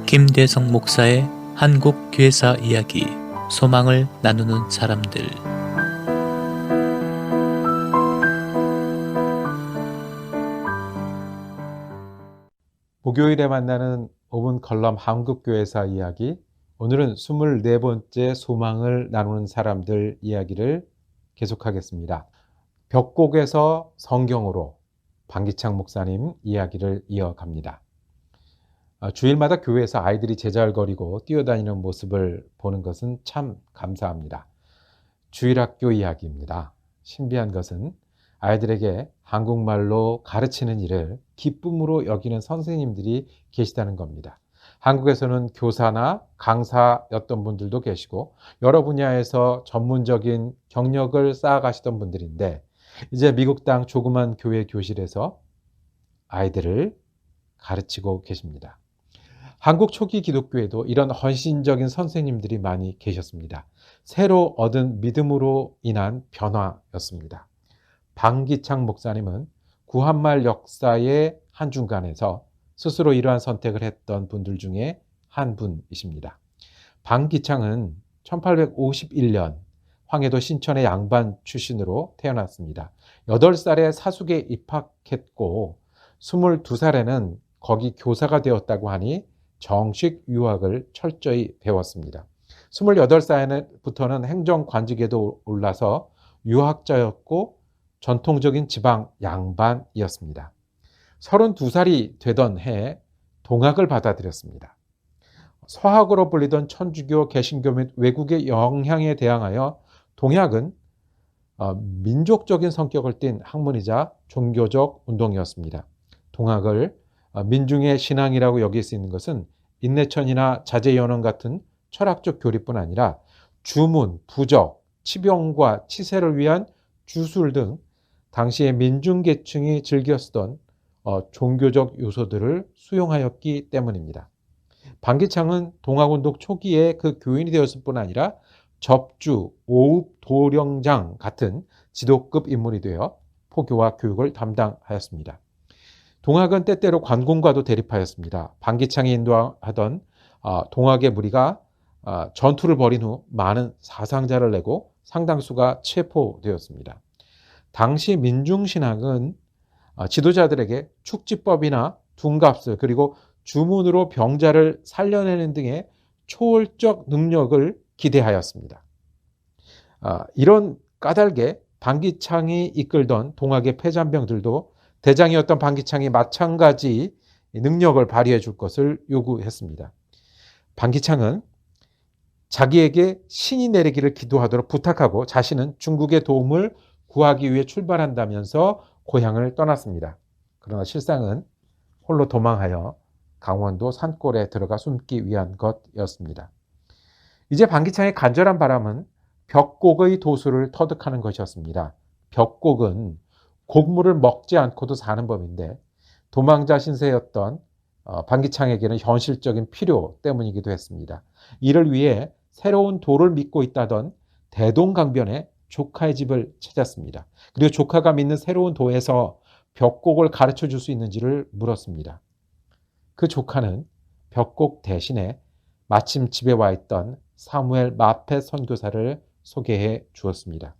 김대성 목사의 한국 교회사 이야기, 소망을 나누는 사람들. 목요일에 만나는 5분 컬럼 한국교회사 이야기. 오늘은 24번째 소망을 나누는 사람들 이야기를 계속하겠습니다. 벽곡에서 성경으로 방기창 목사님 이야기를 이어갑니다. 주일마다 교회에서 아이들이 제잘거리고 뛰어다니는 모습을 보는 것은 참 감사합니다. 주일학교 이야기입니다. 신비한 것은 아이들에게 한국말로 가르치는 일을 기쁨으로 여기는 선생님들이 계시다는 겁니다. 한국에서는 교사나 강사였던 분들도 계시고 여러 분야에서 전문적인 경력을 쌓아가시던 분들인데, 이제 미국 땅 조그만 교회 교실에서 아이들을 가르치고 계십니다. 한국 초기 기독교에도 이런 헌신적인 선생님들이 많이 계셨습니다. 새로 얻은 믿음으로 인한 변화였습니다. 방기창 목사님은 구한말 역사의 한중간에서 스스로 이러한 선택을 했던 분들 중에 한 분이십니다. 방기창은 1851년 황해도 신천의 양반 출신으로 태어났습니다. 8살에 사숙에 입학했고 22살에는 거기 교사가 되었다고 하니 정식 유학을 철저히 배웠습니다. 28살부터는 행정관직에도 올라서 유학자였고 전통적인 지방 양반이었습니다. 32살이 되던 해에 동학을 받아들였습니다. 서학으로 불리던 천주교, 개신교 및 외국의 영향에 대항하여 동학은 민족적인 성격을 띤 학문이자 종교적 운동이었습니다. 동학을 민중의 신앙이라고 여길 수 있는 것은 인내천이나 자제연원 같은 철학적 교리뿐 아니라 주문, 부적, 치병과 치세를 위한 주술 등 당시의 민중계층이 즐겨 쓰던 종교적 요소들을 수용하였기 때문입니다. 방기창은 동학운동 초기에 그 교인이 되었을 뿐 아니라 접주, 오읍, 도령장 같은 지도급 인물이 되어 포교와 교육을 담당하였습니다. 동학은 때때로 관군과도 대립하였습니다. 방기창이 인도하던 동학의 무리가 전투를 벌인 후 많은 사상자를 내고 상당수가 체포되었습니다. 당시 민중신학은 지도자들에게 축지법이나 둔갑술 그리고 주문으로 병자를 살려내는 등의 초월적 능력을 기대하였습니다. 이런 까닭에 방기창이 이끌던 동학의 패잔병들도 대장이었던 방기창이 마찬가지 능력을 발휘해 줄 것을 요구했습니다. 방기창은 자기에게 신이 내리기를 기도하도록 부탁하고 자신은 중국의 도움을 구하기 위해 출발한다면서 고향을 떠났습니다. 그러나 실상은 홀로 도망하여 강원도 산골에 들어가 숨기 위한 것이었습니다. 이제 방기창의 간절한 바람은 벽곡의 도수를 터득하는 것이었습니다. 벽곡은 곡물을 먹지 않고도 사는 법인데 도망자 신세였던 방기창에게는 현실적인 필요 때문이기도 했습니다. 이를 위해 새로운 도를 믿고 있다던 대동강변에 조카의 집을 찾았습니다. 그리고 조카가 믿는 새로운 도에서 벽곡을 가르쳐 줄 수 있는지를 물었습니다. 그 조카는 벽곡 대신에 마침 집에 와 있던 사무엘 마페 선교사를 소개해 주었습니다.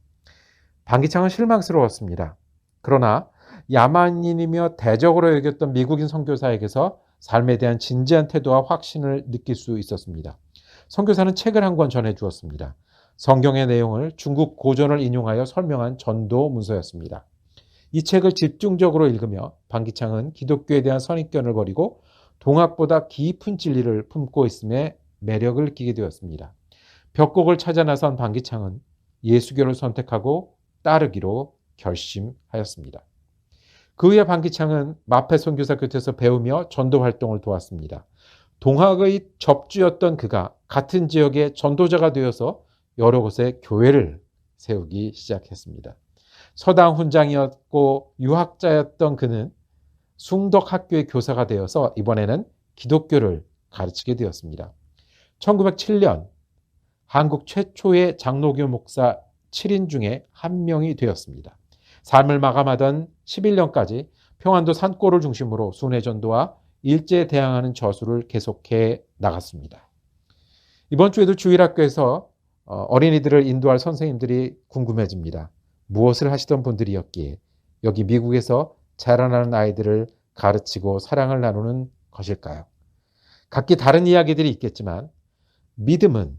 방기창은 실망스러웠습니다. 그러나 야만인이며 대적으로 여겼던 미국인 선교사에게서 삶에 대한 진지한 태도와 확신을 느낄 수 있었습니다. 선교사는 책을 한 권 전해주었습니다. 성경의 내용을 중국 고전을 인용하여 설명한 전도 문서였습니다. 이 책을 집중적으로 읽으며 방기창은 기독교에 대한 선입견을 버리고 동학보다 깊은 진리를 품고 있음에 매력을 느끼게 되었습니다. 벽곡을 찾아 나선 방기창은 예수교를 선택하고 따르기로 결심하였습니다. 그 후에 방기창은 마페 선교사 곁에서 배우며 전도 활동을 도왔습니다. 동학의 접주였던 그가 같은 지역의 전도자가 되어서 여러 곳에 교회를 세우기 시작했습니다. 서당 훈장이었고 유학자였던 그는 숭덕학교의 교사가 되어서 이번에는 기독교를 가르치게 되었습니다. 1907년 한국 최초의 장로교 목사 7인 중에 한 명이 되었습니다. 삶을 마감하던 11년까지 평안도 산골을 중심으로 순회전도와 일제에 대항하는 저수를 계속해 나갔습니다. 이번 주에도 주일학교에서 어린이들을 인도할 선생님들이 궁금해집니다. 무엇을 하시던 분들이었기에 여기 미국에서 자라나는 아이들을 가르치고 사랑을 나누는 것일까요? 각기 다른 이야기들이 있겠지만 믿음은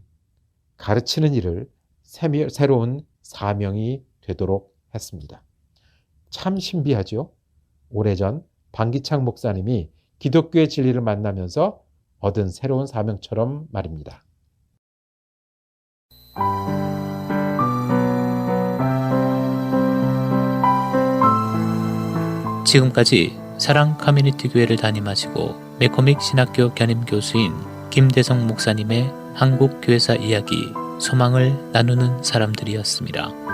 가르치는 일을 새로운 사명이 되도록 했습니다. 참 신비하죠? 오래전 방기창 목사님이 기독교의 진리를 만나면서 얻은 새로운 사명처럼 말입니다. 지금까지 사랑 커뮤니티 교회를 담임하시고 매코믹 신학교 겸임 교수인 김대성 목사님의 한국 교회사 이야기 소망을 나누는 사람들이었습니다.